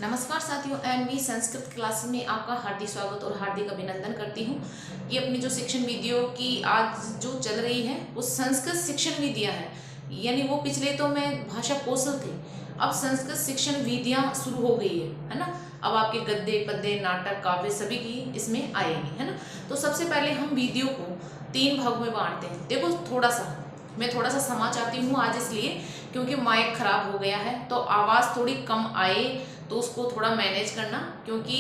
नमस्कार साथियों, N V Sanskrit class में आपका हार्दिक स्वागत और हार्दिक अभिनंदन करती हूँ। ये अपनी जो शिक्षण वीडियो की आज जो चल रही है वो संस्कृत शिक्षण विधियाँ है। यानी वो पिछले तो मैं भाषा कौशल थी, अब संस्कृत शिक्षण विधियाँ शुरू हो गई है ना। अब आपके गद्य पद्य नाटक काव्य सभी की इसमें आएगी, है ना। तो सबसे पहले हम वीडियो को 3 भाग में बांटते हैं। देखो मैं थोड़ा सा समा चाहती हूँ आज, इसलिए क्योंकि माइक खराब हो गया है तो आवाज़ थोड़ी कम आए तो उसको थोड़ा मैनेज करना, क्योंकि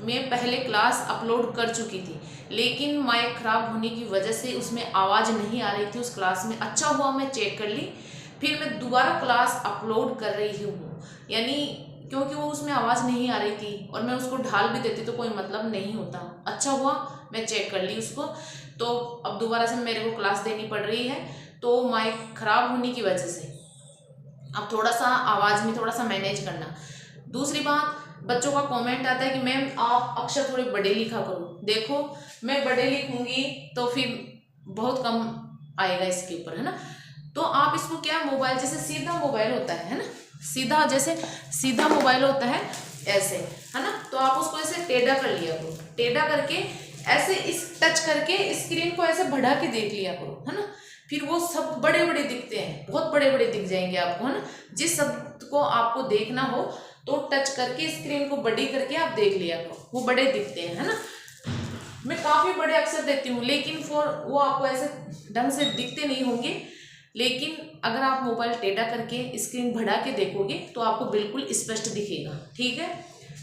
मैं पहले क्लास अपलोड कर चुकी थी लेकिन माइक खराब होने की वजह से उसमें आवाज़ नहीं आ रही थी उस क्लास में। अच्छा हुआ मैं चेक कर ली, फिर मैं दोबारा क्लास अपलोड कर रही हूँ, यानी क्योंकि वो उसमें आवाज़ नहीं आ रही थी और मैं उसको ढाल भी देती तो कोई मतलब नहीं होता। अच्छा हुआ मैं चेक कर ली उसको, तो अब दोबारा से मेरे को क्लास देनी पड़ रही है। तो माइक खराब होने की वजह से अब थोड़ा सा आवाज़ में थोड़ा सा मैनेज करना। दूसरी बात, बच्चों का कमेंट आता है कि मैम आप अक्षर थोड़े बड़े लिखा करो। देखो मैं बड़े लिखूंगी तो फिर बहुत कम आएगा इसके ऊपर, है ना। तो आप इसको क्या, मोबाइल जैसे सीधा मोबाइल होता है ना, सीधा जैसे सीधा मोबाइल होता है ऐसे, है ना। तो आप उसको ऐसे टेढ़ा कर लिया करो, टेढ़ा करके ऐसे इस टच करके स्क्रीन को ऐसे बढ़ा के देख लिया करो, है ना। फिर वो सब बड़े बड़े दिखते हैं, बहुत बड़े बड़े दिख जाएंगे आपको, है ना। जिस शब्द को आपको देखना हो तो टच करके स्क्रीन को बड़ी करके आप देख लिया करो, वो बड़े दिखते हैं, है ना। मैं काफ़ी बड़े अक्षर देती हूँ लेकिन वो आपको ऐसे ढंग से दिखते नहीं होंगे, लेकिन अगर आप मोबाइल टेढ़ा करके स्क्रीन बढ़ा के देखोगे तो आपको बिल्कुल स्पष्ट दिखेगा, ठीक है।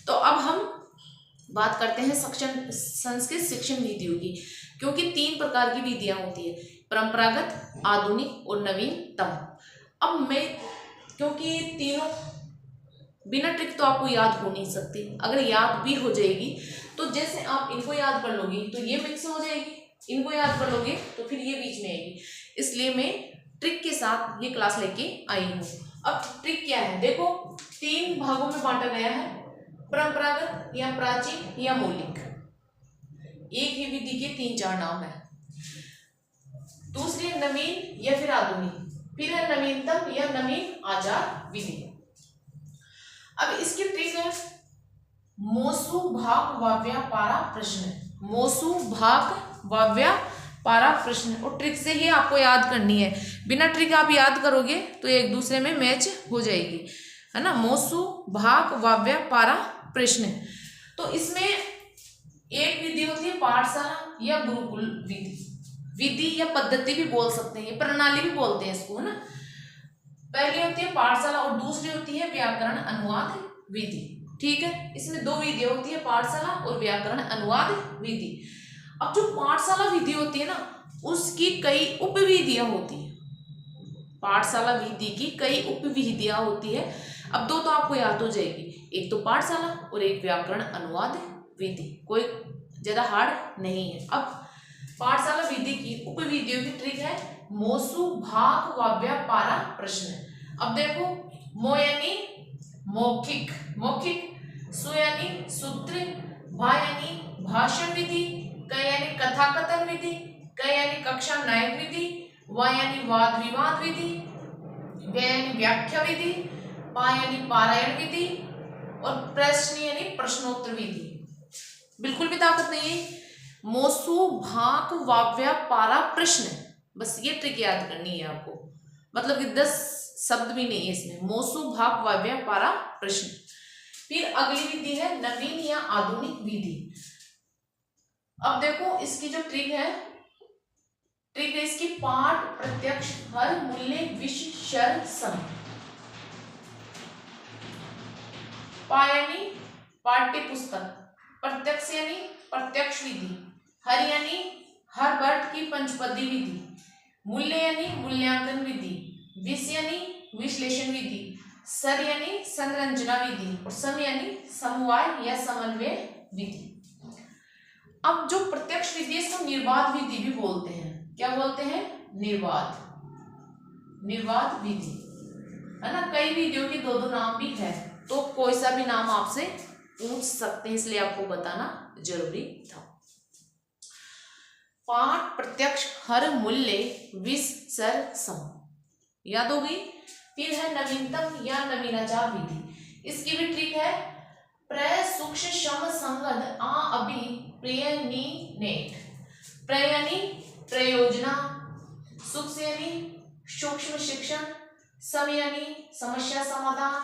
तो अब हम बात करते हैं संस्कृत शिक्षण विधियों की, क्योंकि 3 प्रकार की विधियाँ होती है, परंपरागत, आधुनिक और नवीनतम। अब मैं क्योंकि तीनों बिना ट्रिक तो आपको याद हो नहीं सकती, अगर याद भी हो जाएगी तो जैसे आप इनको याद कर लोगी तो ये मिक्स हो जाएगी, इनको याद कर लोगे तो फिर ये बीच में आएगी, इसलिए मैं ट्रिक के साथ ये क्लास लेके आई हूँ। अब ट्रिक क्या है, देखो 3 भागों में बांटा गया है, परंपरागत या प्राचीन या मौलिक। एक ही विधि के 3-4 नाम है। दूसरी है नवीन या फिर आधुनिक, फिर है नवीनतम या नवीन आचार विधि। अब इसकी ट्रिक है मोसु भाग वाव्या पारा प्रश्न, मोसु भाग वाव्या पारा प्रश्न, और ट्रिक से ही आपको याद करनी है। बिना ट्रिक आप याद करोगे तो एक दूसरे में मैच हो जाएगी, है ना। मोसु भाग वाव्या पारा प्रश्न, तो इसमें एक विधि होती है पाठशाला या गुरुकुल विधि, विधि या पद्धति भी बोल सकते हैं, प्रणाली भी बोलते हैं इसको, है ना। पहली होती है पाठशाला और दूसरी होती है व्याकरण अनुवाद विधि, ठीक है। इसमें 2 विधियां होती है, पाठशाला और व्याकरण अनुवाद विधि। अब जो पाठशाला विधि होती है ना, उसकी कई उपविधियां होती है, पाठशाला विधि की कई उपविधियां होती है। अब 2 तो आपको याद हो जाएगी, एक तो पाठशाला और एक व्याकरण अनुवाद विधि, कोई ज्यादा हार्ड नहीं है। अब पाठशाला विधि की उपविधियों की ट्रिक है मोसु भाग वाव्या पारा प्रश्न। अब देखो, मो यानी मौखिक मौखिक, सु यानी सूत्र, भा यानी भाषण विधि, क यानी कथा कथन विधि, क यानी कक्षा नायक विधि, व यानी वाद विवाद विधि, व्य यानी व्याख्या विधि, पा यानी पारायण विधि, और प्रश्न यानी प्रश्नोत्तर विधि। बिल्कुल भी ताकत नहीं है। मोसु भाग वाव्या पारा प्रश्न, बस ये ट्रिक याद करनी है आपको, मतलब कि 10 शब्द भी नहीं है इसमें, मोसु भाग वाव्या पारा प्रश्न। फिर अगली विधि है नवीन या आधुनिक विधि। अब देखो इसकी जो ट्रिक है इसकी पाठ प्रत्यक्ष हर मूल्य विषय शर सम, पा यानी पाठ्य पुस्तक, प्रत्यक्ष यानी प्रत्यक्ष विधि, हर यानी हर वर्ग की पंचपदी विधि, मूल्य यानी मूल्यांकन विधि, विष यानी विश्लेषण विधि, सर यानी संरचना विधि, और सम यानी समवाय या समन्वय विधि। अब जो प्रत्यक्ष विधि इसको निर्वाद विधि भी बोलते हैं, क्या बोलते हैं, निर्वाद विधि, है ना। कई विधियों के 2-2 नाम भी है, तो कोई सा भी नाम आपसे पूछ सकते हैं, इसलिए आपको बताना जरूरी था। पाठ प्रत्यक्ष हर मूल्य विष सर सम, याद हो गई। फिर है नवीनतम या नवीनाचार विधि, इसकी भी ट्रिक है प्र सूक्ष्म शम संगद आ अभी प्रयनी नेट। प्र यानी प्रयोजना, सूक्ष्म यानी सूक्ष्म शिक्षण, सम यानी समस्या समाधान,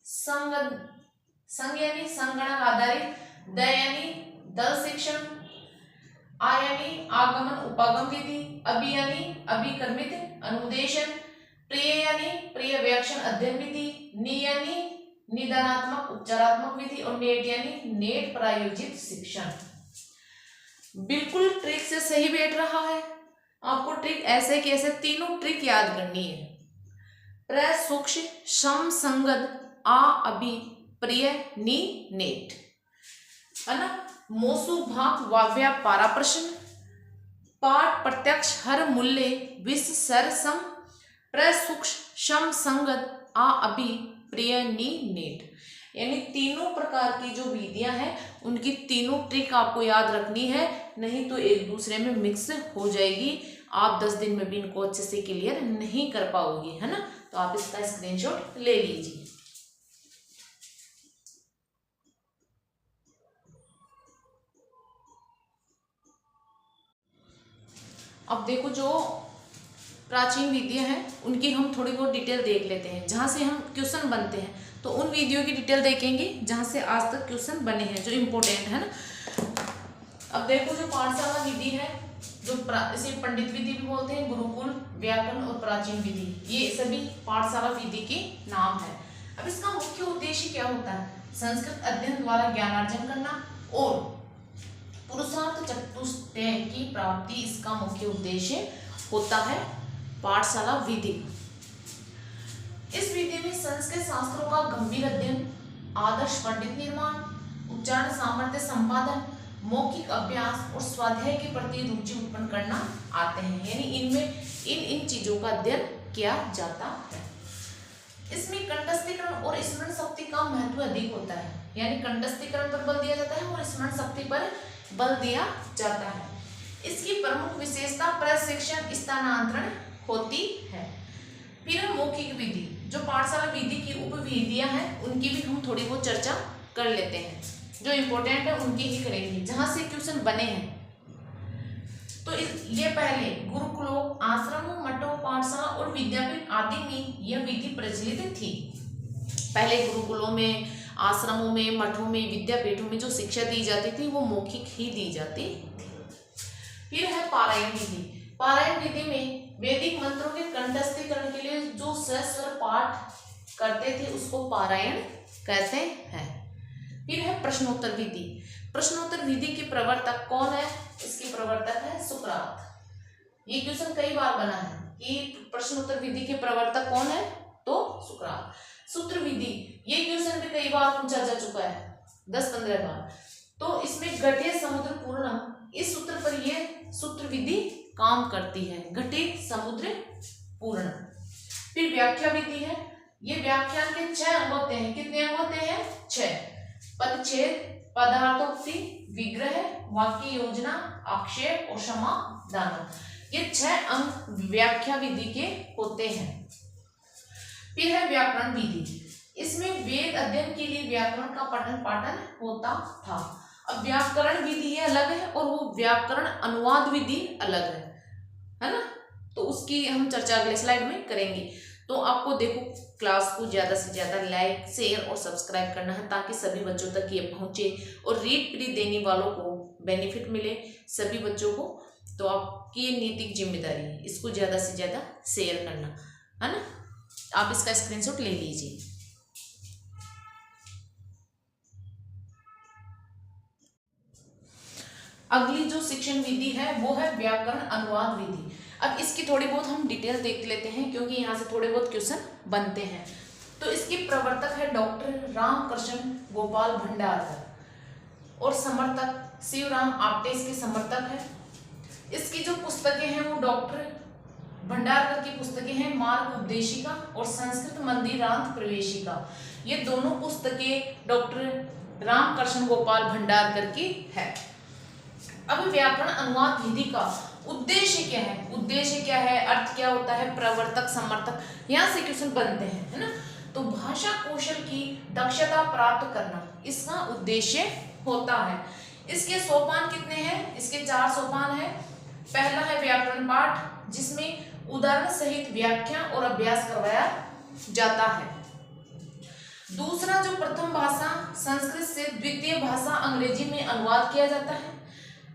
संग यानी संगणक आधारित, द यानी दल शिक्षण, आ यानी आगमन उपागम विधि, अभी यानी अभिकर्मित अनुदेशन, प्रिय यानी प्रिय व्याख्यान अध्ययन विधि, नि यानी निदानात्मक उपचारात्मक विधि और नेट यानी नेट प्रायोजित शिक्षण। बिल्कुल ट्रिक से सही बैठ रहा है। आपको ट्रिक ऐसे कि ऐसे तीनों ट्रिक याद करनी है। प्र सूक्ष्म सम संगद आ अभी प्रिय नि नेट, है ना। मोसु भाग वाव्या पारा प्रश्न, पाठ प्रत्यक्ष हर मूल्य विश्व सर सम, प्र सूक्ष्म सम संगद आ अभी प्रिय नि नेट। यानी तीनों प्रकार की जो विधियां हैं उनकी तीनों ट्रिक आपको याद रखनी है, नहीं तो एक दूसरे में मिक्स हो जाएगी। आप 10 दिन में भी इनको अच्छे से क्लियर नहीं कर पाओगे, है ना। तो आप इसका स्क्रीनशॉट ले लीजिए। अब देखो, जो प्राचीन विधियां हैं उनकी हम थोड़ी बहुत डिटेल देख लेते हैं। जहाँ से हम क्वेश्चन बनते हैं तो उन वीडियो की डिटेल देखेंगे जहाँ से आज तक क्वेश्चन बने हैं, जो इम्पोर्टेंट है ना। अब देखो, जो पाठशाला विधि है, जो इसे पंडित विधि भी बोलते हैं, गुरुकुल, व्याकरण और प्राचीन विधि, ये सभी पाठशाला विधि के नाम है। अब इसका मुख्य उद्देश्य क्या होता है? संस्कृत अध्ययन द्वारा ज्ञानार्जन करना और पुरुषार्थ चतुष्टय की प्राप्ति, इसका मुख्य उद्देश्य होता है पाठशाला विधि। इस विधि में संस्कृत शास्त्रों का गंभीर अध्ययन, आदर्श पंडित निर्माण, उच्चारण सामर्थ्य संपादन, मौखिक अभ्यास और स्वाध्याय के प्रति रुचि उत्पन्न करना आते हैं। यानी इनमें इन चीजों का अध्ययन किया जाता है। इसमें कंठस्थीकरण और स्मरण शक्ति का महत्व अधिक होता है। यानी कंठस्थीकरण पर बल दिया जाता है और स्मरण शक्ति पर बल दिया जाता है। इसकी प्रमुख विशेषता प्रशिक्षण स्थानांतरण होती है। फिर हम मौखिक विधि, जो पाठशाला विधि की उपविधियां हैं, उनकी भी हम थोड़ी बहुत चर्चा कर लेते हैं। जो इम्पोर्टेंट है उनकी ही करेंगे, जहां से क्वेश्चन बने हैं। तो ये पहले गुरुकुलों, आश्रमों, मठों, पाठशाला और विद्यापीठ आदि में यह विधि प्रचलित थी। पहले गुरुकुलों में, आश्रमों में, मठों में, विद्यापीठों में जो शिक्षा दी जाती थी वो मौखिक ही दी जाती थी। फिर है पारायण विधि। पारायण विधि में वैदिक मंत्रों के कंठस्थीकरण के लिए जो सस्वर पाठ करते थे उसको पारायण कहते हैं। फिर है प्रश्नोत्तर विधि। प्रश्नोत्तर विधि के प्रवर्तक कौन है? इसके प्रवर्तक है सुकरात। ये क्वेश्चन कई बार बना है कि प्रश्नोत्तर विधि के प्रवर्तक कौन है, तो सुकरात। सूत्र विधि, ये क्वेश्चन भी कई बार पूछा जा चुका है, 10-15 बार। तो इसमें घटे समुद्र पूर्णम, इस सूत्र पर ये सूत्र विधि काम करती है, घटे समुद्र पूर्ण। फिर व्याख्या विधि है। ये व्याख्यान के 6 अंग होते हैं। कितने अंग होते हैं? 6। पदच्छेद, पदार्थोक्ति, विग्रह, वाक्य योजना, आक्षेप और समाधान, ये 6 अंग व्याख्या विधि के होते हैं। फिर है व्याकरण विधि। इसमें वेद अध्ययन के लिए व्याकरण का पठन पाठन होता था। अब व्याकरण विधि ये अलग है और वो व्याकरण अनुवाद विधि अलग है ना। तो उसकी हम चर्चा अगले स्लाइड में करेंगे। तो आपको देखो, क्लास को ज़्यादा से ज़्यादा लाइक, शेयर और सब्सक्राइब करना है ताकि सभी बच्चों तक ये पहुँचे और रीड प्री देने वालों को बेनिफिट मिले, सभी बच्चों को। तो आपकी ये नैतिक जिम्मेदारी है, इसको ज़्यादा से ज़्यादा शेयर करना, है ना। आप इसका स्क्रीनशॉट ले लीजिए। अगली जो शिक्षण विधि है वो है व्याकरण अनुवाद विधि। अब इसकी थोड़ी बहुत हम डिटेल देख लेते हैं क्योंकि यहाँ से थोड़े बहुत क्वेश्चन बनते हैं। तो इसके प्रवर्तक है डॉक्टर रामकृष्ण गोपाल भंडारकर और समर्थक शिवराम आपटे इसके समर्थक है। इसकी जो पुस्तकें हैं वो डॉक्टर भंडारकर की पुस्तकें हैं, मार्ग उपदेशिका और संस्कृत मंदिरांत प्रवेशिका। ये दोनों पुस्तकें डॉक्टर रामकृष्ण गोपाल भंडारकर की है। अब व्याकरण अनुवाद विधि का उद्देश्य क्या है? उद्देश्य क्या है, अर्थ क्या होता है, प्रवर्तक, समर्थक, यहाँ से क्वेश्चन बनते हैं, है ना। तो भाषा भाषा कौशल की दक्षता प्राप्त करना इसका उद्देश्य होता है। इसके सोपान कितने हैं? इसके 4 सोपान है। पहला है व्याकरण पाठ, जिसमें उदाहरण सहित व्याख्या और अभ्यास करवाया जाता है। दूसरा जो प्रथम भाषा संस्कृत से द्वितीय भाषा अंग्रेजी में अनुवाद किया जाता है।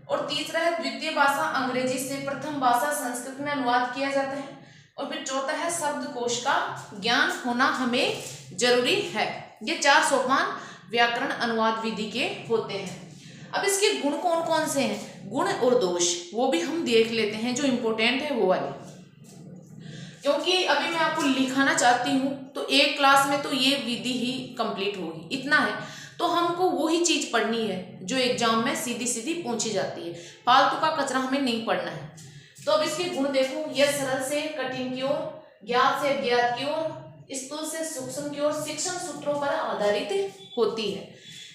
और तीसरा है द्वितीय भाषा अंग्रेजी से प्रथम भाषा संस्कृत में अनुवाद किया जाता है। और फिर चौथा है शब्दकोश का ज्ञान होना हमें जरूरी है। ये 4 सोपान व्याकरण अनुवाद विधि के होते हैं। अब इसके गुण कौन कौन से हैं? गुण और दोष वो भी हम देख लेते हैं, जो इम्पोर्टेंट है वो वाले, क्योंकि अभी मैं आपको लिखाना चाहती हूँ तो एक क्लास में तो ये विधि ही कंप्लीट होगी, इतना है। तो हमको वही चीज पढ़नी है जो एग्जाम में सीधी सीधी पूछी जाती है, फालतू का कचरा हमें नहीं पढ़ना है। तो अब इसके गुण देखो, यह सरल से कठिन की ओर, ज्ञात से अज्ञात की ओर, स्थूल से सूक्ष्म की ओर शिक्षण सूत्रों पर आधारित होती है।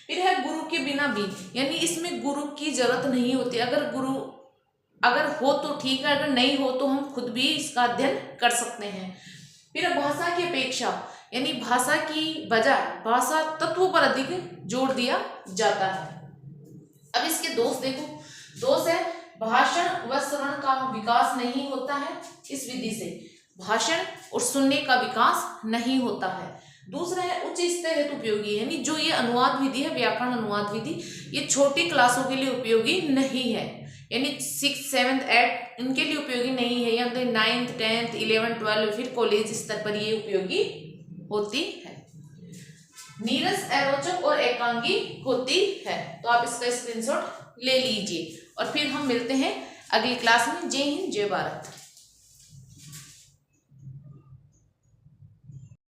फिर है गुरु के बिना भी, यानी इसमें गुरु की जरूरत नहीं होती। अगर हो तो ठीक है, अगर नहीं हो तो हम खुद भी इसका अध्ययन कर सकते हैं। फिर भाषा की अपेक्षा, यानी भाषा की बजाय भाषा तत्वों पर अधिक जोर दिया जाता है। अब इसके दोष देखो, दोष है भाषण व श्रवण का विकास नहीं होता है। इस विधि से भाषण और सुनने का विकास नहीं होता है। दूसरा है उच्च स्तर हेतु उपयोगी, यानी जो ये अनुवाद विधि है, व्याकरण अनुवाद विधि, ये छोटी क्लासों के लिए उपयोगी नहीं है, यानी 6th 7th 8th इनके लिए उपयोगी नहीं है, या 9th 10th 11th 12 फिर कॉलेज स्तर पर ये उपयोगी होती है। नीरस, अरोचक और एकांगी होती है। तो आप इसका स्क्रीनशॉट ले लीजिए और फिर हम मिलते हैं अगली क्लास में। जय हिंद, जय भारत।